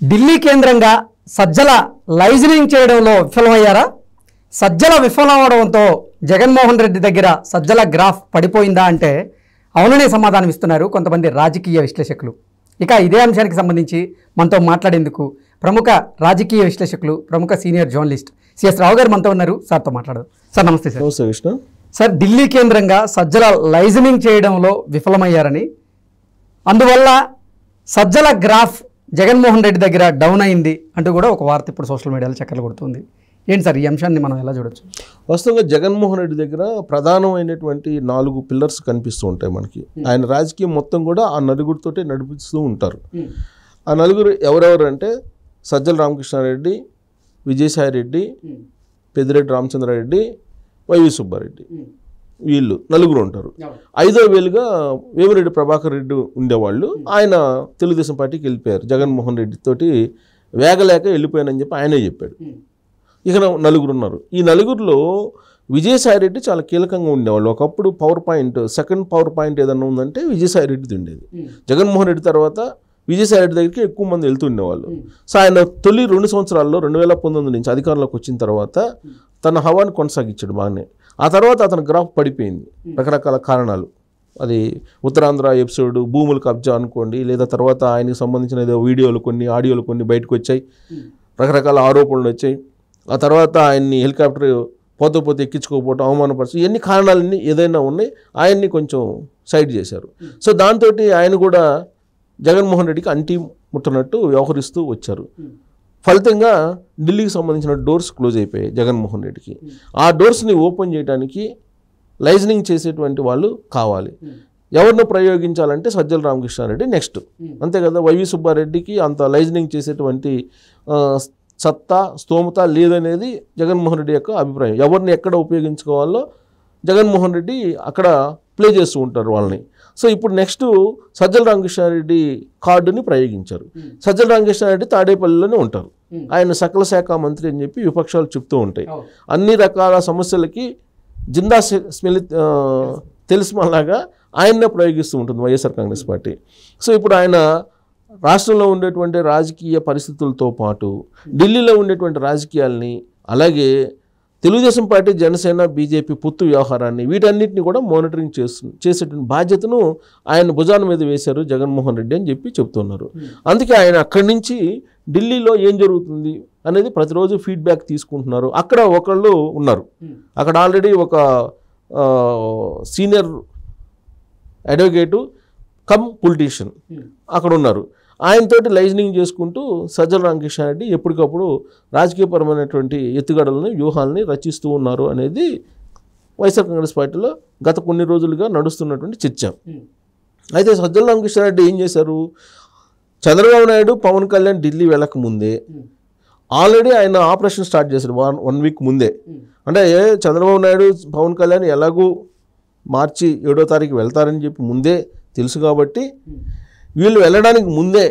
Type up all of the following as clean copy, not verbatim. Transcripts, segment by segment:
ఢిల్లీ కేంద్రంగా సజ్జల లైజనింగ్ చేయడంలో విఫలమయ్యారా? సజ్జల విఫలమవడంతో జగన్మోహన్ రెడ్డి దగ్గర సజ్జల గ్రాఫ్ పడిపోయిందా అంటే అవుననే సమాధానం ఇస్తున్నారు కొంతమంది రాజకీయ విశ్లేషకులు. ఇక ఇదే అంశానికి సంబంధించి మనతో మాట్లాడేందుకు ప్రముఖ రాజకీయ విశ్లేషకులు, ప్రముఖ సీనియర్ జర్నలిస్ట్ సిఎస్ రావు గారు మనతో ఉన్నారు. సార్తో మాట్లాడదాం. సార్ నమస్తే. సార్ నమస్తే కృష్ణ. సార్, ఢిల్లీ కేంద్రంగా సజ్జల లైజనింగ్ చేయడంలో విఫలమయ్యారని, అందువల్ల సజ్జల గ్రాఫ్ జగన్మోహన్ రెడ్డి దగ్గర డౌన్ అయింది అంటూ కూడా ఒక వార్త ఇప్పుడు సోషల్ మీడియాలో చక్కర్లు కొడుతుంది. ఏంటి సార్ ఈ అంశాన్ని మనం ఎలా చూడొచ్చు? వాస్తవంగా జగన్మోహన్ రెడ్డి దగ్గర ప్రధానమైనటువంటి 4 పిల్లర్స్ కనిపిస్తూ ఉంటాయి మనకి. ఆయన రాజకీయం మొత్తం కూడా ఆ నలుగురితోటే నడిపిస్తూ ఉంటారు. ఆ నలుగురు ఎవరెవరు అంటే సజ్జల రామకృష్ణారెడ్డి, విజయసాయిరెడ్డి, పెద్దిరెడ్డి రామచంద్రారెడ్డి, వైవి సుబ్బారెడ్డి, వీళ్ళు నలుగురు ఉంటారు. 5వ వేలుగా వేమిరెడ్డి ప్రభాకర్ రెడ్డి ఉండేవాళ్ళు. ఆయన తెలుగుదేశం పార్టీకి వెళ్ళిపోయారు. జగన్మోహన్ రెడ్డి తోటి వేగలేక వెళ్ళిపోయానని చెప్పి ఆయనే చెప్పాడు. ఇక నలుగురు ఉన్నారు. ఈ నలుగురిలో విజయసాయిరెడ్డి చాలా కీలకంగా ఉండేవాళ్ళు. ఒకప్పుడు సెకండ్ పవర్ పాయింట్ ఏదన్నా ఉందంటే విజయసాయిరెడ్డిది ఉండేది. జగన్మోహన్ రెడ్డి తర్వాత విజయసాయిరెడ్డి దగ్గరికి ఎక్కువ మంది వెళ్తుండేవాళ్ళు. సో ఆయన తొలి 2 సంవత్సరాల్లో 2019 నుంచి అధికారంలోకి వచ్చిన తర్వాత తన హవాని కొనసాగించాడు బాగానే. ఆ తర్వాత అతని గ్రాఫ్ పడిపోయింది, రకరకాల కారణాలు. అది ఉత్తరాంధ్ర ఎపిసోడ్, భూముల కబ్జా అనుకోండి, లేదా తర్వాత ఆయనకు సంబంధించిన ఏదో వీడియోలు కొన్ని, ఆడియోలు కొన్ని బయటకు వచ్చాయి, రకరకాల ఆరోపణలు వచ్చాయి. ఆ తర్వాత ఆయన్ని హెలికాప్టర్ పోతే ఎక్కించుకోకపోవడం, అవమానపరచు, ఇవన్నీ కారణాలన్నీ ఏదైనా ఉన్నాయి, ఆయన్ని కొంచెం సైడ్ చేశారు. సో దాంతో ఆయన కూడా జగన్మోహన్ రెడ్డికి అంటి ముట్టనట్టు వ్యవహరిస్తూ వచ్చారు. ఫలితంగా ఢిల్లీకి సంబంధించిన డోర్స్ క్లోజ్ అయిపోయాయి జగన్మోహన్ రెడ్డికి. ఆ డోర్స్ని ఓపెన్ చేయడానికి లైజనింగ్ చేసేటువంటి వాళ్ళు కావాలి. ఎవరిని ప్రయోగించాలంటే సజ్జల రామకృష్ణారెడ్డి నెక్స్ట్, అంతే కదా. వైవి సుబ్బారెడ్డికి అంత లైజనింగ్ చేసేటువంటి సత్తా, స్తోమత లేదనేది జగన్మోహన్ రెడ్డి యొక్క అభిప్రాయం. ఎవరిని ఎక్కడ ఉపయోగించుకోవాలో జగన్మోహన్ రెడ్డి అక్కడ ప్లే చేస్తూ ఉంటారు వాళ్ళని. సో ఇప్పుడు నెక్స్ట్ సజ్జల రామకృష్ణారెడ్డి కార్డుని ప్రయోగించారు. సజ్జల రామకృష్ణారెడ్డి తాడేపల్లిలోనే ఉంటారు. ఆయన సకల శాఖ మంత్రి అని చెప్పి విపక్షాలు చెప్తూ ఉంటాయి. అన్ని రకాల సమస్యలకి జిందా తెలిసిమలాగా ఆయన్నే ప్రయోగిస్తూ ఉంటుంది వైఎస్ఆర్ కాంగ్రెస్ పార్టీ. సో ఇప్పుడు ఆయన రాష్ట్రంలో ఉండేటువంటి రాజకీయ పరిస్థితులతో పాటు ఢిల్లీలో ఉండేటువంటి రాజకీయాల్ని, అలాగే తెలుగుదేశం పార్టీ, జనసేన, బీజేపీ పొత్తు వ్యవహారాన్ని, వీటన్నిటిని కూడా మానిటరింగ్ చేసేటువంటి బాధ్యతను ఆయన భుజాల మీద వేశారు జగన్మోహన్ రెడ్డి అని చెప్పి చెప్తున్నారు. అందుకే ఆయన అక్కడి నుంచి ఢిల్లీలో ఏం జరుగుతుంది అనేది ప్రతిరోజు ఫీడ్బ్యాక్ తీసుకుంటున్నారు. అక్కడ ఒకళ్ళు ఉన్నారు, అక్కడ ఆల్రెడీ ఒక సీనియర్ అడ్వకేటు కమ్ పొలిటీషియన్ అక్కడ ఉన్నారు. ఆయనతోటి లైజనింగ్ చేసుకుంటూ సజ్జల రామకృష్ణారెడ్డి ఎప్పటికప్పుడు రాజకీయపరమైనటువంటి ఎత్తుగడలని, వ్యూహాలని రచిస్తూ ఉన్నారు అనేది వైఎస్ఆర్ కాంగ్రెస్ పార్టీలో గత కొన్ని రోజులుగా నడుస్తున్నటువంటి చర్చ. అయితే సజ్జల రామకృష్ణారెడ్డి ఏం చేశారు? చంద్రబాబు నాయుడు, పవన్ కళ్యాణ్ ఢిల్లీ వెళ్ళక ముందే ఆల్రెడీ ఆయన ఆపరేషన్ స్టార్ట్ చేశారు 1 వీక్ ముందే. అంటే చంద్రబాబు నాయుడు, పవన్ కళ్యాణ్ ఎలాగూ మార్చి 7వ తారీఖు వెళ్తారని చెప్పి ముందే తెలుసు కాబట్టి వీళ్ళు వెళ్ళడానికి ముందే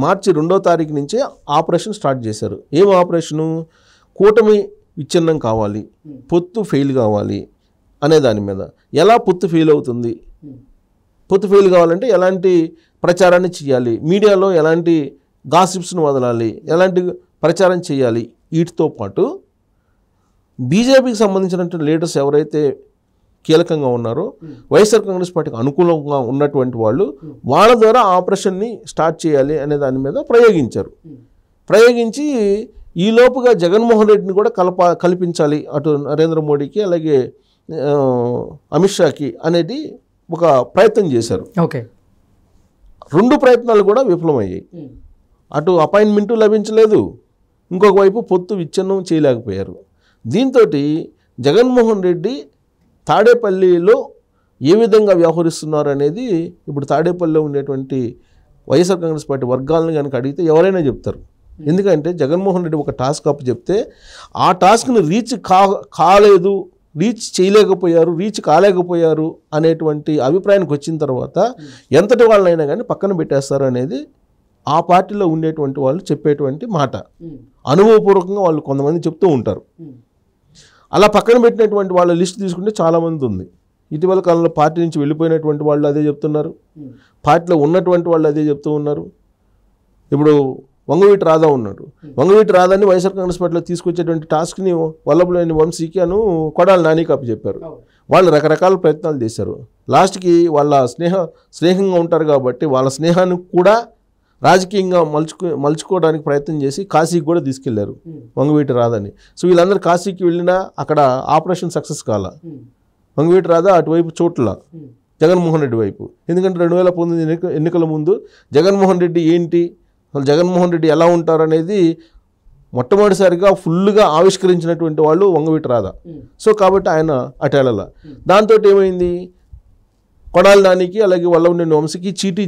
మార్చి 2వ తారీఖు నుంచే ఆపరేషన్ స్టార్ట్ చేశారు. ఏం ఆపరేషను? కూటమి విచ్ఛిన్నం కావాలి, పొత్తు ఫెయిల్ కావాలి అనే దాని మీద. ఎలా పొత్తు ఫెయిల్ అవుతుంది? పొత్తు ఫెయిల్ కావాలంటే ఎలాంటి ప్రచారాన్ని చేయాలి, మీడియాలో ఎలాంటి గాసిప్స్ను వదలాలి, ఎలాంటి ప్రచారం చేయాలి, వీటితో పాటు బీజేపీకి సంబంధించినటువంటి లీడర్స్ ఎవరైతే కీలకంగా ఉన్నారో, వైఎస్ఆర్ కాంగ్రెస్ పార్టీకి అనుకూలంగా ఉన్నటువంటి వాళ్ళు, వాళ్ళ ద్వారా ఆపరేషన్ని స్టార్ట్ చేయాలి అనే దాని మీద ప్రయోగించి ఈలోపుగా జగన్మోహన్ రెడ్డిని కూడా కల్పించాలి అటు నరేంద్ర మోడీకి, అలాగే అమిత్ షాకి అనేది ఒక ప్రయత్నం చేశారు. ఓకే, 2 ప్రయత్నాలు కూడా విఫలమయ్యాయి. అటు అపాయింట్మెంటు లభించలేదు, ఇంకొక వైపు పొత్తు విచ్ఛిన్నం చేయలేకపోయారు. దీంతో జగన్మోహన్ రెడ్డి తాడేపల్లిలో ఏ విధంగా వ్యవహరిస్తున్నారు అనేది ఇప్పుడు తాడేపల్లిలో ఉండేటువంటి వైఎస్ఆర్ కాంగ్రెస్ పార్టీ వర్గాలను కనుక అడిగితే ఎవరైనా చెప్తారు. ఎందుకంటే జగన్మోహన్ రెడ్డి ఒక టాస్క్ అప్పు చెప్తే ఆ టాస్క్ని రీచ్ కాలేకపోయారు అనేటువంటి అభిప్రాయానికి వచ్చిన తర్వాత ఎంతటి వాళ్ళైనా కానీ పక్కన పెట్టేస్తారు అనేది ఆ పార్టీలో ఉండేటువంటి వాళ్ళు చెప్పేటువంటి మాట. అనుభవపూర్వకంగా వాళ్ళు కొంతమంది చెప్తూ ఉంటారు. అలా పక్కన పెట్టినటువంటి వాళ్ళ లిస్ట్ తీసుకుంటే చాలామంది ఉంది. ఇటీవల కాలంలో పార్టీ నుంచి వెళ్ళిపోయినటువంటి వాళ్ళు అదే చెప్తున్నారు, పార్టీలో ఉన్నటువంటి వాళ్ళు అదే చెప్తూ ఉన్నారు. ఇప్పుడు వంగవీటి రాధా ఉన్నాడు. వంగవీటి రాధాని వైఎస్ఆర్ కాంగ్రెస్ పార్టీలో తీసుకొచ్చేటువంటి టాస్క్ని వల్లభనేని వంశీకి కొడాలి నానికి అప్పచెప్పారు. వాళ్ళు రకరకాల ప్రయత్నాలు చేశారు. లాస్ట్కి వాళ్ళ స్నేహంగా ఉంటారు కాబట్టి వాళ్ళ స్నేహాన్ని కూడా రాజకీయంగా మలుచుకోవడానికి ప్రయత్నం చేసి కాశీకి కూడా తీసుకెళ్లారు వంగవీటి రాధాని. సో వీళ్ళందరూ కాశీకి వెళ్ళినా అక్కడ ఆపరేషన్ సక్సెస్ కాల. వంగవీటి రాధా అటువైపు చోట్ల జగన్మోహన్ రెడ్డి వైపు. ఎందుకంటే 2019 ఎన్నికల ముందు జగన్మోహన్ రెడ్డి ఏంటి, అసలు జగన్మోహన్ రెడ్డి ఎలా ఉంటారు అనేది మొట్టమొదటిసారిగా ఫుల్గా ఆవిష్కరించినటువంటి వాళ్ళు వంగవీటి రాధా. సో కాబట్టి ఆయన అటేళల. దాంతో ఏమైంది, కొడాలి నానికి అలాగే వల్లభనేని వంశీకి చీటీ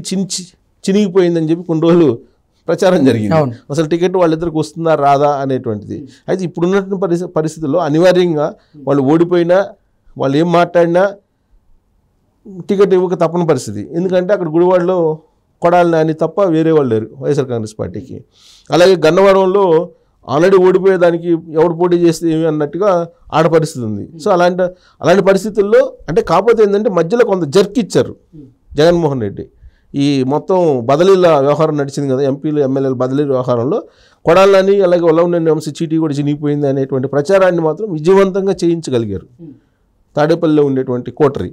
చినిగిపోయిందని చెప్పి కొన్ని రోజులు ప్రచారం జరిగింది. అసలు టికెట్ వాళ్ళిద్దరికి వస్తుందా రాదా అనేటువంటిది. అయితే ఇప్పుడున్నటువంటి పరిస్థితుల్లో అనివార్యంగా వాళ్ళు ఓడిపోయినా వాళ్ళు ఏం మాట్లాడినా టికెట్ ఇవ్వక తప్పని పరిస్థితి. ఎందుకంటే అక్కడ గుడివాడలో కొడాలి నాని తప్ప వేరే వాళ్ళు లేరు వైఎస్ఆర్ కాంగ్రెస్ పార్టీకి. అలాగే గన్నవరంలో ఆల్రెడీ ఓడిపోయేదానికి ఎవరు పోటీ చేస్తే ఏమి అన్నట్టుగా ఆడ పరిస్థితి ఉంది. సో అలాంటి పరిస్థితుల్లో అంటే కాకపోతే ఏంటంటే మధ్యలో కొంత జర్క్ ఇచ్చారు జగన్మోహన్ రెడ్డి. ఈ మొత్తం బదిలీల వ్యవహారం నడిచింది కదా, ఎంపీలు ఎమ్మెల్యేల బదిలీ వ్యవహారంలో కొడాలి నాని అలాగే వల్లభనేని వంశీ చీటీ కూడా చినిగిపోయింది అనేటువంటి ప్రచారాన్ని మాత్రం విజయవంతంగా చేయించగలిగారు తాడేపల్లిలో ఉండేటువంటి కోటరీ.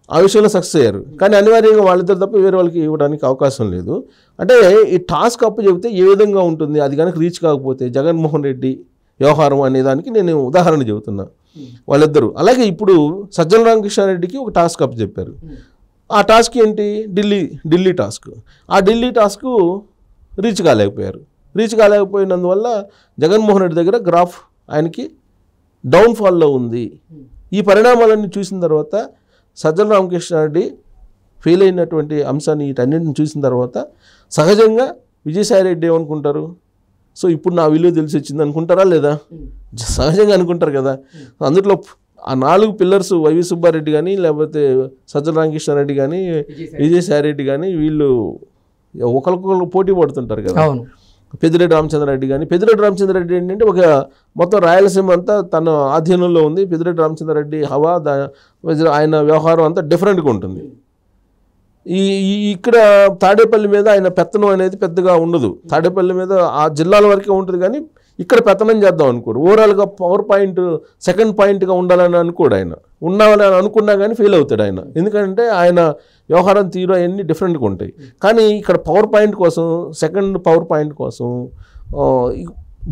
ఆ విషయంలో సక్సెస్ అయ్యారు. కానీ అనివార్యంగా వాళ్ళిద్దరు తప్ప వేరే వాళ్ళకి ఇవ్వడానికి అవకాశం లేదు. అంటే ఈ టాస్క్ అప్పు చెబితే ఏ విధంగా ఉంటుంది, అది కనుక రీచ్ కాకపోతే జగన్మోహన్ రెడ్డి వ్యవహారం అనే దానికి నేను ఉదాహరణ చెబుతున్నా వాళ్ళిద్దరూ. అలాగే ఇప్పుడు సజ్జల రామకృష్ణారెడ్డికి ఒక టాస్క్ అప్పు చెప్పారు. ఆ టాస్క్ ఏంటి, ఢిల్లీ టాస్క్. ఆ ఢిల్లీ టాస్క్ రీచ్ కాలేకపోయారు. రీచ్ కాలేకపోయినందువల్ల జగన్మోహన్ రెడ్డి దగ్గర గ్రాఫ్ ఆయనకి డౌన్ఫాల్లో ఉంది. ఈ పరిణామాలన్నీ చూసిన తర్వాత సజ్జల రామకృష్ణారెడ్డి ఫెయిల్ అయినటువంటి అంశాన్ని వీటన్నింటిని చూసిన తర్వాత సహజంగా విజయసాయిరెడ్డి ఏమనుకుంటారు, సో ఇప్పుడు నా విలువ తెలిసి వచ్చింది అనుకుంటారా లేదా? సహజంగా అనుకుంటారు కదా. అందులో ఆ 4 పిల్లర్స్ వైవి సుబ్బారెడ్డి కానీ లేకపోతే సజ్జల రామకృష్ణారెడ్డి కానీ విజయసాయిరెడ్డి కానీ వీళ్ళు ఒకరికొకరు పోటీ పడుతుంటారు కదా. పెద్దిరెడ్డి రామచంద్రారెడ్డి కానీ, పెద్దిరెడ్డి రామచంద్రారెడ్డి ఏంటంటే ఒక మొత్తం రాయలసీమ అంతా తన ఆధీనంలో ఉంది. పెద్దిరెడ్డి రామచంద్రారెడ్డి హవా ఆయన వ్యవహారం అంతా డిఫరెంట్గా ఉంటుంది. ఇక్కడ తాడేపల్లి మీద ఆయన పెత్తనం అనేది పెద్దగా ఉండదు. తాడేపల్లి మీద ఆ జిల్లాల వరకే ఉంటుంది కానీ ఇక్కడ పెత్తనం చేద్దాం అనుకోరు. ఓవరాల్గా పవర్ పాయింట్ సెకండ్ పాయింట్గా ఉండాలని అనుకోడు ఆయన. ఉండాలని అనుకున్నా కానీ ఫెయిల్ అవుతాడు ఆయన. ఎందుకంటే ఆయన వ్యవహారం తీరు అవన్నీ డిఫరెంట్గా ఉంటాయి. కానీ ఇక్కడ పవర్ పాయింట్ కోసం, సెకండ్ పవర్ పాయింట్ కోసం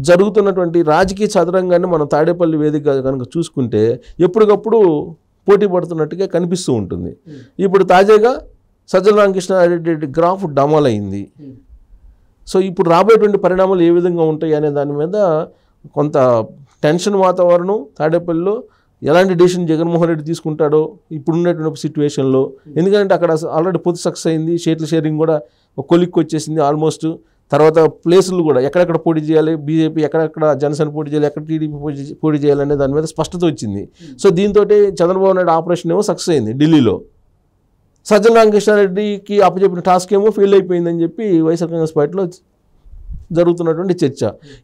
జరుగుతున్నటువంటి రాజకీయ చదరంగాన్ని మనం తాడేపల్లి వేదిక కనుక చూసుకుంటే ఎప్పటికప్పుడు పోటీ పడుతున్నట్టుగా కనిపిస్తూ ఉంటుంది. ఇప్పుడు తాజాగా సజ్జల రామకృష్ణారెడ్డి గ్రాఫ్ డమాల్ అయింది. సో ఇప్పుడు రాబోయేటువంటి పరిణామాలు ఏ విధంగా ఉంటాయి అనే దాని మీద కొంత టెన్షన్ వాతావరణం తాడేపల్లిలో. ఎలాంటి డెసిషన్ జగన్మోహన్ రెడ్డి తీసుకుంటాడో ఇప్పుడున్నటువంటి సిచ్యువేషన్లో. ఎందుకంటే అక్కడ ఆల్రెడీ పొత్తు సక్సెస్ అయింది, షేర్ల షేరింగ్ కూడా ఒక కొలిక్కి వచ్చేసింది ఆల్మోస్ట్. తర్వాత ప్లేసులు కూడా ఎక్కడెక్కడ పోటీ చేయాలి, బీజేపీ ఎక్కడెక్కడ జనసేన పోటీ చేయాలి, ఎక్కడ టీడీపీ పోటీ చేయాలనే దాని మీద స్పష్టత వచ్చింది. సో దీంతో చంద్రబాబు నాయుడు ఆపరేషన్ ఏమో సక్సెస్ అయింది ఢిల్లీలో. సజ్జల రామకృష్ణారెడ్డికి అప్పచెప్పిన టాస్క్ ఏమో ఫెయిల్ అయిపోయిందని చెప్పి వైఎస్ఆర్ కాంగ్రెస్ పార్టీలో జరుగుతున్నటువంటి చర్చ.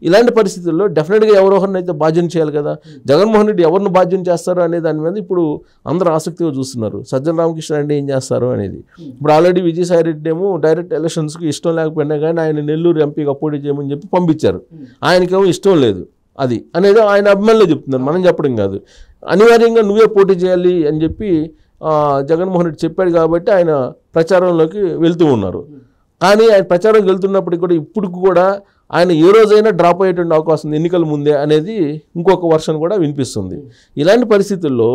ఇలాంటి పరిస్థితుల్లో డెఫినెట్గా ఎవరొకరినైతే బాధ్యం చేయాలి కదా. జగన్మోహన్ రెడ్డి ఎవరిని బాధ్యం చేస్తారు అనే దాని మీద ఇప్పుడు అందరూ ఆసక్తిగా చూస్తున్నారు. సజ్జల రామకృష్ణారెడ్డి ఏం చేస్తారు అనేది. ఇప్పుడు ఆల్రెడీ విజయసాయిరెడ్డి ఏమో డైరెక్ట్ ఎలక్షన్స్కి ఇష్టం లేకపోయినా కానీ ఆయన నెల్లూరు ఎంపీగా పోటీ చేయమని చెప్పి పంపించారు. ఆయనకేమో ఇష్టం లేదు అది అనేది ఆయన అభిమానులే చెప్తున్నారు, మనం చెప్పడం కాదు. అనివార్యంగా నువ్వే పోటీ చేయాలి అని చెప్పి జగన్మోహన్ రెడ్డి చెప్పాడు కాబట్టి ఆయన ప్రచారంలోకి వెళ్తూ ఉన్నారు. కానీ ఆయన ప్రచారంకి వెళ్తున్నప్పటికీ కూడా ఇప్పుడు కూడా ఆయన ఏ రోజైనా డ్రాప్ అయ్యేటువంటి అవకాశం ఉంది ఎన్నికల ముందే అనేది ఇంకొక వర్షన్ కూడా వినిపిస్తుంది. ఇలాంటి పరిస్థితుల్లో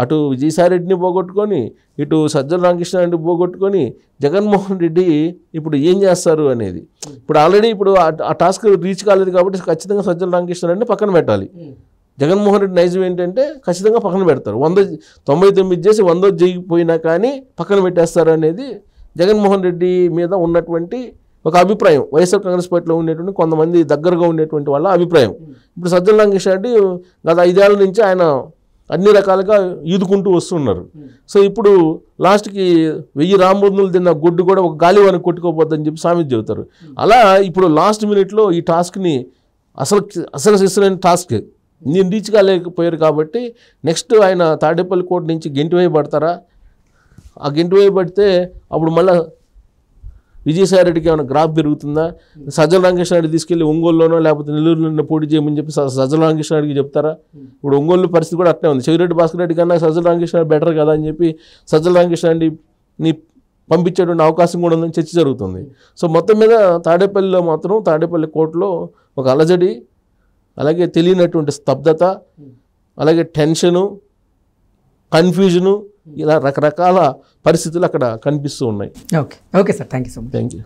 అటు విజయసాయిరెడ్డిని పోగొట్టుకొని ఇటు సజ్జల రామకృష్ణారెడ్డి పోగొట్టుకొని జగన్మోహన్ రెడ్డి ఇప్పుడు ఏం చేస్తారు అనేది. ఇప్పుడు ఆల్రెడీ ఇప్పుడు ఆ టాస్క్ రీచ్ కాలేదు కాబట్టి ఖచ్చితంగా సజ్జల రామకృష్ణారెడ్డిని పక్కన పెట్టాలి. జగన్మోహన్ రెడ్డి నైజం ఏంటంటే ఖచ్చితంగా పక్కన పెడతారు. 99 చేసి 100 చేయకపోయినా కానీ పక్కన పెట్టేస్తారు అనేది జగన్మోహన్ రెడ్డి మీద ఉన్నటువంటి ఒక అభిప్రాయం. వైఎస్ఆర్ కాంగ్రెస్ పార్టీలో ఉండేటువంటి కొంతమంది దగ్గరగా ఉండేటువంటి వాళ్ళ అభిప్రాయం. ఇప్పుడు సజ్జల రామకృష్ణారెడ్డి గత 5 ఏళ్ల నుంచి ఆయన అన్ని రకాలుగా ఈదుకుంటూ వస్తున్నారు. సో ఇప్పుడు లాస్ట్కి 1000 రామబంధువులు తిన్న గుడ్డు కూడా ఒక గాలి వరకు కొట్టుకోపోద్దని చెప్పి సామెత చెబుతారు. అలా ఇప్పుడు లాస్ట్ మినిట్లో ఈ టాస్క్ని అసలు ఇస్తున్న టాస్క్ నేను రీచ్ కాలేకపోయారు కాబట్టి నెక్స్ట్ ఆయన తాడేపల్లి కోట నుంచి గెంటి వేయబడతారా? ఆ గెంటి వేయబడితే అప్పుడు మళ్ళీ విజయసాయిరెడ్డికి ఏమైనా గ్రాఫ్ పెరుగుతుందా? సజ్జల రామకృష్ణారెడ్డి తీసుకెళ్లి ఒంగోలులోనో లేకపోతే నెల్లూరులోనో పోటీ చేయమని చెప్పి సజ్జల రామకృష్ణారెడ్డికి చెప్తారా? ఇప్పుడు ఒంగోలు పరిస్థితి కూడా అట్నే ఉంది. చెవిరెడ్డి భాస్కర్ రెడ్డి కన్నా సజ్జల రామకృష్ణారెడ్డి బెటర్ కదా అని చెప్పి సజ్జల రామకృష్ణారెడ్డిని పంపించేటువంటి అవకాశం కూడా ఉందని చర్చ జరుగుతుంది. సో మొత్తం మీద తాడేపల్లిలో మాత్రం తాడేపల్లి కోర్టులో ఒక అలజడి, అలాగే తెలియనటువంటి స్తబ్దత, అలాగే టెన్షను, కన్ఫ్యూజను, ఇలా రకరకాల పరిస్థితులు అక్కడ కనిపిస్తూ ఉన్నాయి. Okay sir, thank you so much. Thank you.